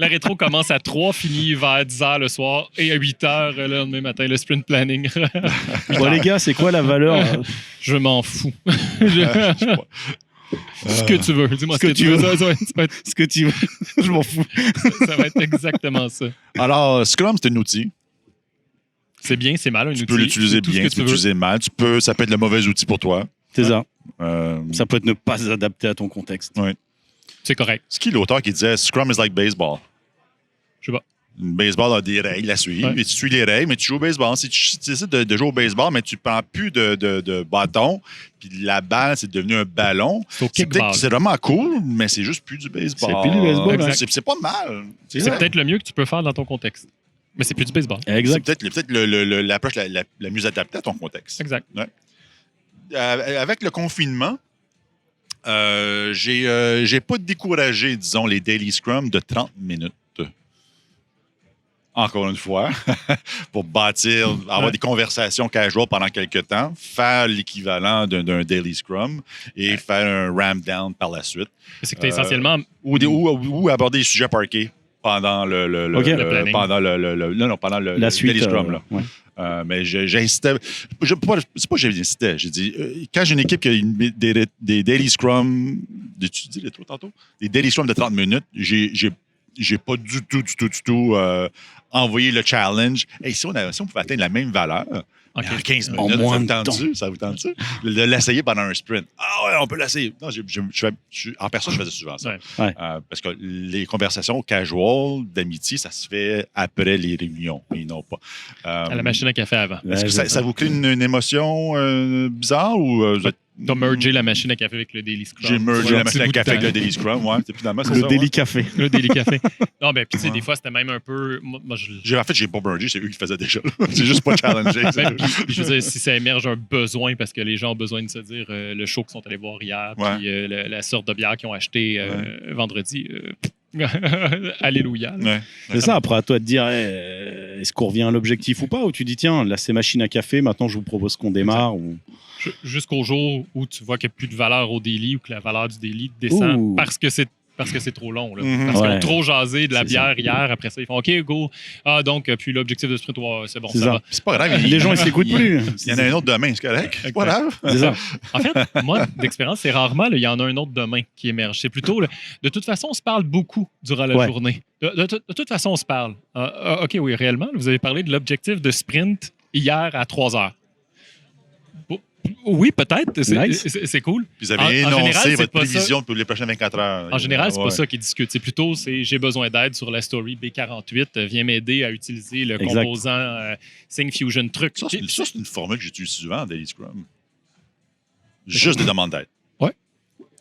rétro commence à 3, finit vers 10 h le soir et à 8 h le lendemain matin, le sprint planning. Bon, les gars, c'est quoi la valeur Je m'en fous. Ce que tu veux. Dis-moi ce que tu veux. Ça va être, Ce que tu veux. Je m'en fous. ça va être exactement ça. Alors, Scrum, c'est un outil. C'est bien, c'est mal, un outil. Tu peux l'utiliser Tout ce bien, que tu peux veux. l'utiliser mal. Ça peut être le mauvais outil pour toi. C'est ça. Euh, Ça peut être ne pas s'adapter à ton contexte. C'est correct. C'est qui l'auteur qui disait Scrum is like baseball? Je sais pas. Le baseball a des règles à suivre. Ouais. Et tu suis les règles, mais tu joues au baseball. Si tu décides de jouer au baseball, mais tu ne prends plus de bâton, puis la balle, c'est devenu un ballon. C'est au C'est kickball. vraiment cool, mais c'est juste plus du baseball. C'est plus du baseball, ouais. C'est pas mal. C'est peut-être le mieux que tu peux faire dans ton contexte. Mais c'est plus du baseball. C'est Exact. peut-être l'approche la mieux adaptée à ton contexte. Exact. Avec le confinement, j'ai pas découragé, disons, les daily scrum de 30 minutes. Encore une fois, pour avoir des conversations casual pendant quelques temps, faire l'équivalent d'un daily scrum et faire un ramp down par la suite. C'est que tu essentiellement. Ou aborder les sujets parqués pendant Ok. Le planning. pendant le La suite. daily scrum. Là. Ouais. Mais j'insistais. C'est pas que j'insistais. J'ai dit, quand j'ai une équipe qui a des daily scrum, tu dis les trop tantôt? Des daily scrum de 30 minutes, j'ai pas du tout envoyé le challenge. Hey, si on pouvait atteindre la même valeur Ok. en 15 En minutes, moins ça vous de tente-tu? Ça vous tente-tu? De l'essayer pendant un sprint. Ah ouais, on peut l'essayer. Non, en personne, je faisais souvent ça. Ouais. Parce que les conversations casual d'amitié, ça se fait après les réunions et non pas. À la machine à café avant. Est-ce que ça vous crée une émotion bizarre ou vous êtes. T'as mergé la machine à café avec le Daily Scrum. J'ai mergé Pour un la machine à petit bout de café avec temps. le Daily Scrum, ouais. Finalement, c'est Le ça, Daily ouais. Café. Le Daily Café. Non, ben, puis tu sais, Ouais. des fois, c'était même un peu. Moi, je. En fait, j'ai pas mergé, c'est eux qui le faisaient déjà. C'est juste pas challengé. Ben, puis je veux dire, si ça émerge un besoin parce que les gens ont besoin de se dire le show qu'ils sont allés voir hier, Ouais. puis la sorte de bière qu'ils ont acheté vendredi, alléluia. là. Ouais. C'est ça, après à toi de dire est-ce qu'on revient à l'objectif ou pas, ou tu dis tiens, là c'est machine à café, maintenant je vous propose qu'on démarre. Ou... Jusqu'au jour où tu vois qu'il n'y a plus de valeur au daily ou que la valeur du daily descend Ouh. parce que c'est trop long. Là. Mhm. Parce qu'ils Ouais. ont trop jasé de la C'est bière hier. Après ça, ils font OK, go. Ah, donc, puis l'objectif de sprint, ouais, c'est bon, C'est ça ça. va. C'est pas grave. Les gens ils s'écoutent plus. Il y en a un autre demain, c'est correct. C'est pas grave. C'est ça. En fait, moi, d'expérience, c'est rarement, là, il y en a un autre demain qui émerge. C'est plutôt, là, de toute façon, on se parle beaucoup durant la Ouais. journée. De toute façon, on se parle. OK, oui, réellement, vous avez parlé de l'objectif de sprint hier à 3 heures. Oui, peut-être. Nice. C'est cool. Puis vous avez En général, énoncé c'est votre pas prévision pour les prochaines 24 heures. En général, c'est Ouais. pas ça qui discute. C'est plutôt, j'ai besoin d'aide sur la story B48. Viens m'aider à utiliser le Exact. composant SyncFusion truc. Ça, c'est une formule que j'utilise souvent en Daily Scrum. Juste des demandes d'aide. Ouais.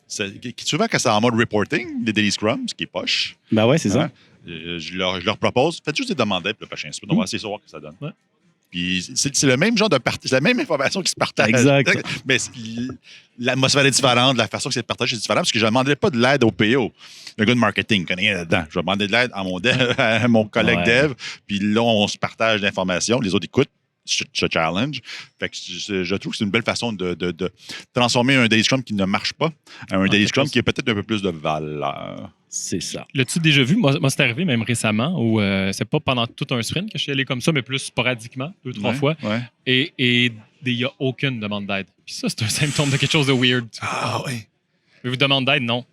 Souvent, quand c'est en mode reporting, les Daily Scrum, ce qui est poche, Bah ouais, c'est ça. hein, je leur propose, faites juste des demandes d'aide pour le prochain sprint. On va essayer de voir ce que ça donne. Ouais. Puis c'est le même genre de c'est la même information qui se partage. Exact. Mais l'atmosphère est différente, la façon que c'est partagé est différente, parce que je ne demanderais pas de l'aide au PO. Le gars de marketing connaît rien là-dedans. Je vais demander de l'aide à à mon collègue Ouais. dev, puis là, on se partage l'information. Les autres écoutent. Ce challenge. Fait que je trouve que c'est une belle façon de transformer un Daily Scrum qui ne marche pas à un Daily Scrum qui a peut-être un peu plus de valeur. C'est ça. L'as-tu déjà vu? Moi, c'est arrivé même récemment où c'est pas pendant tout un sprint que je suis allé comme ça, mais plus sporadiquement, 2-3 fois. Ouais. Et il n'y a aucune demande d'aide. Puis ça, c'est un symptôme de quelque chose de weird. Ah oui. Mais vous demande d'aide, non.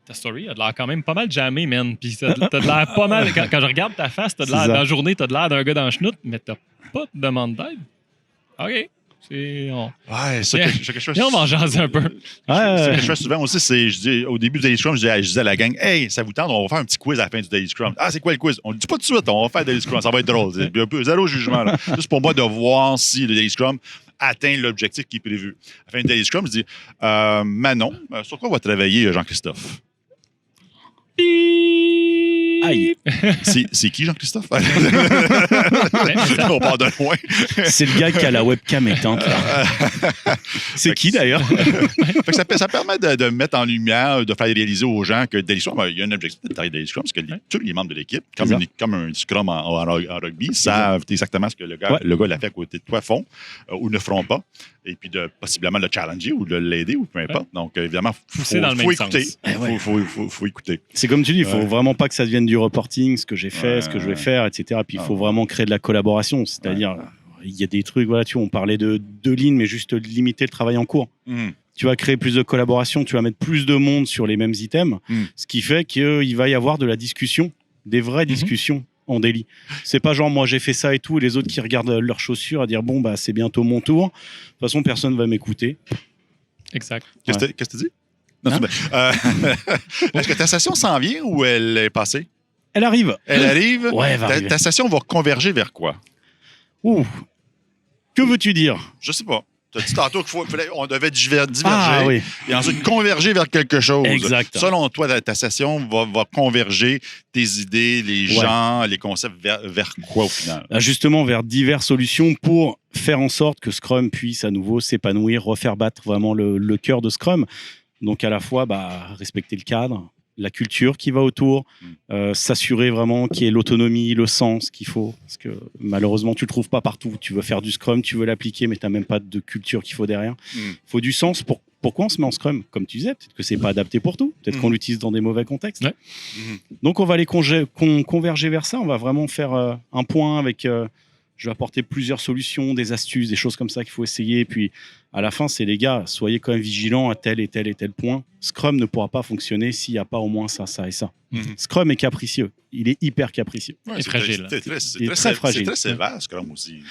Ta story a de l'air quand même pas mal jammée, man. Puis t'as de l'air pas mal. Quand je regarde ta face, t'as de l'air C'est ça. dans la journée, t'as de l'air d'un gars dans le chenoute, mais t'as pas de demande d'aide. OK. Ouais, ça, quelque chose. Viens, on va en jaser un peu. Ce que je fais souvent aussi, c'est, au début du Daily Scrum, je disais à la gang, hey, ça vous tente, on va faire un petit quiz à la fin du Daily Scrum. Ah, c'est quoi le quiz? On le dit pas tout de suite, on va faire le Daily Scrum, ça va être drôle. C'est un peu zéro jugement, là. Juste pour moi de voir si le Daily Scrum atteint l'objectif qui est prévu. À la fin du Daily Scrum, je dis, Manon, sur quoi va travailler Jean-Christophe? Aïe. C'est qui, Jean-Christophe? On part de loin. C'est le gars qui a la webcam éteinte. Là. C'est qui d'ailleurs? Fait que ça permet de mettre en lumière, de faire réaliser aux gens que Daily Scrum, il y a un objectif de taille Daily Scrum, parce que tous les membres de l'équipe, comme un Scrum en rugby, savent exactement ce que le gars l'a fait à côté de toi font ou ne feront pas. Et puis de possiblement le challenger ou de l'aider ou peu importe. Donc, évidemment, il faut écouter. Faut écouter. C'est comme tu dis, il faut vraiment pas que ça devienne du reporting, ce que j'ai fait, ce que je vais faire, etc. Puis il faut vraiment créer de la collaboration. C'est-à-dire, il y a des trucs, voilà, tu vois, on parlait de lignes, mais juste limiter le travail en cours. Tu vas créer plus de collaboration, tu vas mettre plus de monde sur les mêmes items, ce qui fait qu'il va y avoir de la discussion, des vraies discussions en daily. C'est pas genre moi j'ai fait ça et tout, et les autres qui regardent leurs chaussures à dire bon bah c'est bientôt mon tour. De toute façon personne va m'écouter. Exact. Qu'est-ce que tu dis? Non, est-ce que ta session s'en vient ou elle est passée? Elle arrive. Elle arrive? Ouais, elle va arriver. Ta session va converger vers quoi? Ouh. Que veux-tu dire? Je sais pas. Tu as dit tantôt qu'on devait diverger et ensuite converger vers quelque chose. Exact. Selon toi, ta session va converger tes idées, les gens, les concepts vers quoi au final? Justement, vers diverses solutions pour faire en sorte que Scrum puisse à nouveau s'épanouir, refaire battre vraiment le cœur de Scrum. Donc à la fois respecter le cadre, la culture qui va autour, s'assurer vraiment qu'il y ait l'autonomie, le sens qu'il faut. Parce que malheureusement, tu ne le trouves pas partout. Tu veux faire du Scrum, tu veux l'appliquer, mais tu n'as même pas de culture qu'il faut derrière. Il faut du sens. Pourquoi on se met en Scrum? Comme tu disais, peut-être que ce n'est pas adapté pour tout. Peut-être qu'on l'utilise dans des mauvais contextes. Ouais. Donc on va aller converger vers ça. On va vraiment faire un point avec... je vais apporter plusieurs solutions, des astuces, des choses comme ça qu'il faut essayer. Et puis, à la fin, c'est les gars, soyez quand même vigilants à tel et tel et tel point. Scrum ne pourra pas fonctionner s'il n'y a pas au moins ça, ça et ça. Scrum est capricieux. Il est hyper capricieux. Ouais, c'est fragile. C'est très fragile. C'est très sévère, Scrum aussi.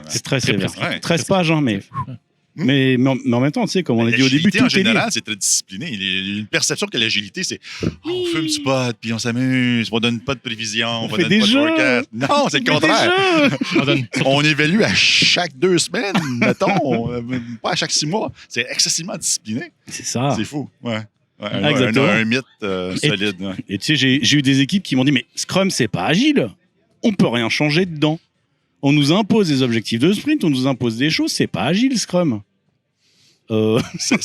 C'est très sévère. Ouais, 13 pages, hein, mais en même temps, tu sais, comme on a dit au début, tout en est lié. général, c'est très discipliné. Il y a une perception que l'agilité, c'est on fume du pot, puis on s'amuse, on donne pas de prévision, on donne pas de forecast. Non, c'est le contraire. On évalue à chaque 2 semaines, mettons, pas à chaque 6 mois. C'est excessivement discipliné. C'est ça. C'est fou. Ouais. Exactement. Un mythe solide. Et tu sais, j'ai eu des équipes qui m'ont dit, mais Scrum, c'est pas agile. On peut rien changer dedans. On nous impose des objectifs de sprint, on nous impose des choses, c'est pas agile, Scrum. Ça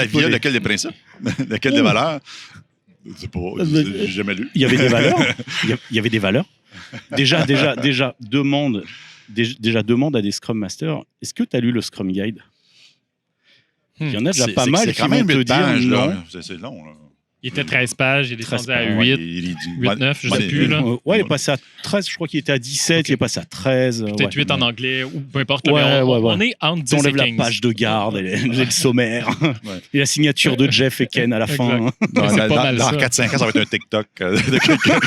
viole lequel des principes? Lequel des valeurs? C'est pas, j'ai jamais lu. Il y avait des valeurs. Il y avait des valeurs. Déjà, demande à des Scrum Masters, est-ce que tu as lu le Scrum Guide? Il y en a déjà pas mal qui vont te dire non. C'est long, là. Il était 13 pages, il est descendu à 8, 9, je ne sais plus. Là. Ouais, il est passé à 13, je crois qu'il était à 17, il est passé à 13. Peut-être 8 en anglais, ou peu importe. On est entre 10 on enlève et 15. la page de garde, le sommaire, et la signature de Jeff et Ken à la fin. Dans C'est pas mal, 4-5 ans, ça va être un TikTok de quelqu'un.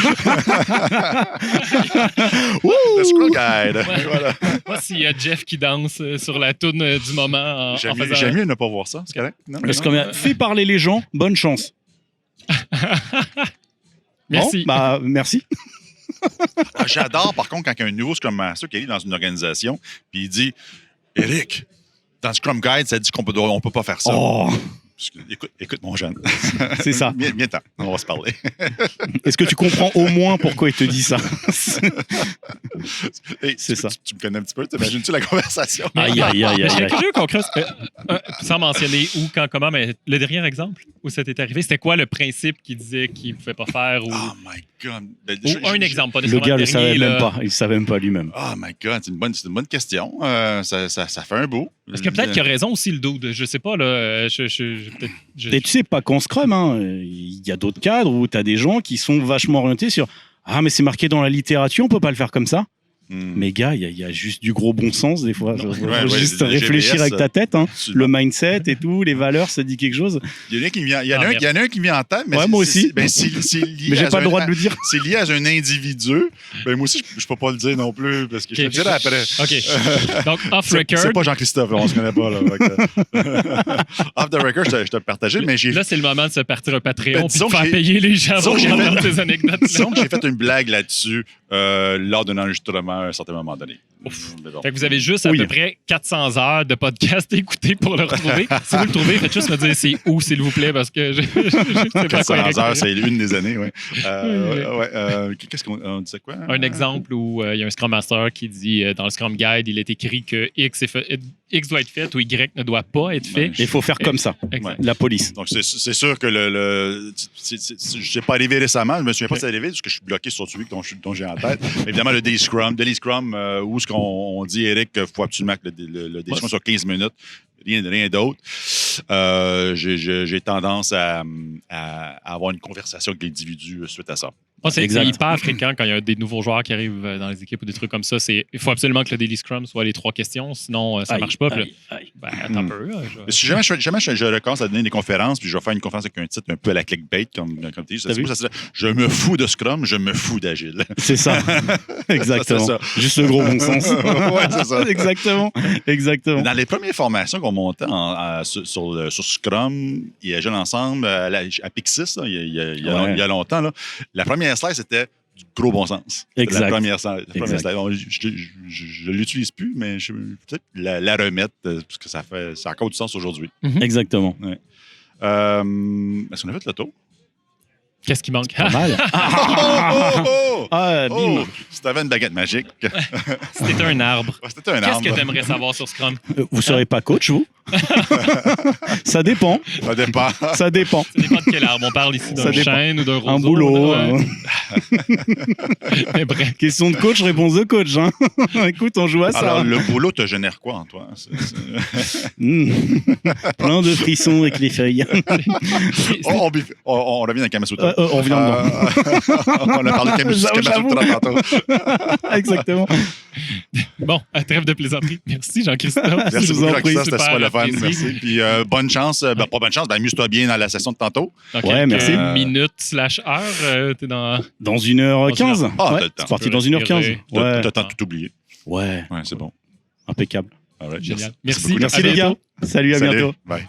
Le Scrum Guide. Voilà. Moi, s'il y a Jeff qui danse sur la toune du moment en faisant... J'aime mieux ne pas voir ça, c'est correct? Fais parler les gens, bonne chance. Merci. Bon, merci. J'adore, par contre, quand il y a un nouveau Scrum Master qui arrive dans une organisation, puis il dit « Eric, dans le Scrum Guide, ça dit qu'on peut pas faire ça. Oh. » Écoute, mon jeune. C'est ça. Viens-t'en, on va se parler. Est-ce que tu comprends au moins pourquoi il te dit ça? C'est ça. Tu me connais un petit peu, t'imagines-tu la conversation? Aïe. Je serais curieux qu'on creuse, sans mentionner où, quand, comment, mais le dernier exemple où ça t'est arrivé, c'était quoi le principe qui disait qu'il ne pouvait pas faire? Ou... Oh my God. Ou un exemple, pas le nécessairement gars ne le savait dernier. même pas. Il ne savait même pas lui-même. Oh my God, c'est une bonne question. Ça fait un bout. Parce que peut-être qu'il a raison aussi, le dude. Je sais pas, là. Et tu sais, pas qu'en Scrum, hein. Il y a d'autres cadres où tu as des gens qui sont vachement orientés sur « Ah, mais c'est marqué dans la littérature, on peut pas le faire comme ça. » Mais gars, il y a juste du gros bon sens des fois. Faut juste le réfléchir GPS, avec ta tête. Hein. tu- Le mindset et tout, les valeurs, ça dit quelque chose. Il y en a un qui vient en tête, mais Ouais, moi aussi. c'est lié Mais j'ai à pas le droit de le dire. C'est lié à un individu. Ben, moi aussi, je peux pas le dire non plus, parce que je te le dirai après. OK. Donc, off-record. C'est pas Jean-Christophe, là, on se connaît pas. Là, off the record, je te le partageais, mais j'ai Là, c'est le moment de se partir un Patreon Ben, puis disons de que faire j'ai- payer les gens disons pour que j'ai entendre fait- ces anecdotes-là. disons que j'ai fait une blague là-dessus lors d'un enregistrement à un certain moment donné. Mais bon. Fait que vous avez juste à Oui. peu près 400 heures de podcast écouté pour le retrouver. Si vous le trouvez, faites juste me dire c'est où, s'il vous plaît, parce que je sais pas 400 quoi y heures, récupérer. c'est une des années, oui. Qu'est-ce qu'on disait quoi? Un exemple où il y a un Scrum Master qui dit dans le Scrum Guide, il est écrit que X doit être fait ou Y ne doit pas être fait. Ouais. Il faut faire comme ça. Exact. La police. Donc, c'est sûr que je ne sais pas arrivé récemment. Je me souviens pas si c'est arrivé parce que je suis bloqué sur celui dont j'ai en tête. Mais évidemment, le Daily Scrum, où est-ce qu'on dit, Eric, qu'il faut absolument que le Daily Scrum soit 15 minutes. Rien d'autre. J'ai tendance à avoir une conversation avec l'individu suite à ça. Moi, c'est Exact. hyper fréquent quand il y a des nouveaux joueurs qui arrivent dans les équipes ou des trucs comme ça. Il faut absolument que le Daily Scrum soit les 3 questions, sinon ça ne marche pas. Puis là, ben, attends un peu. Là, Mais si jamais je recommence à donner des conférences, puis je vais faire une conférence avec un titre un peu à la clickbait, comme tu dis, T'as vu? ça serait, je me fous de Scrum, je me fous d'Agile. C'est ça. Exactement. Ça. Juste le gros bon sens. Ouais, c'est ça. Exactement. Dans les premières formations qu'on montait sur Scrum et Agile ensemble, à Pixis, là, il y a longtemps, là, la première slide, c'était du gros bon sens. C'était Exact. La première slide. Exact. Bon, je ne l'utilise plus, mais je vais peut-être la remettre, parce que ça a encore du sens aujourd'hui. Exactement. Est-ce qu'on a fait le tour? Qu'est-ce qui manque? Pas mal. Ah, bim. Oh! Si t'avais une baguette magique. C'était un arbre. C'était un Qu'est-ce arbre. que tu aimerais savoir sur Scrum? Vous serez pas coach, vous? Ça dépend. Ça dépend. Ça dépend. Ça dépend de quel arbre. On parle ici Ça d'un dépend. chêne ou d'un roseau. Un boulot. là, ouais. Mais bref. Question de coach, réponse de coach. Hein. Écoute, on joue à ça. Alors, le boulot te génère quoi, Antoine? Plein de frissons avec les feuilles. On revient dans Kamasutra. On revient dedans. On a parlé de Kamasutra tantôt. Exactement. Bon, trêve de plaisanterie. Merci, Jean-Christophe. Merci Je vous beaucoup, en prie, Jean-Christophe, c'était super le fun. apprécié. Merci. Puis bonne chance. Pas bonne chance, amuse-toi bien dans la session de tantôt. Dans Ouais, quelques merci. minutes/heure, t'es dans... Dans 1h15. Ah, Ouais, t'as le temps. c'est parti Tu peux dans 1h15. respirer. Ouais. T'as le temps de tout oublier. Ouais, Ouais, c'est bon. impeccable. All right, Génial. Merci Merci. beaucoup. Merci À les gars. bientôt. Salut, à Salut. bientôt. Bye.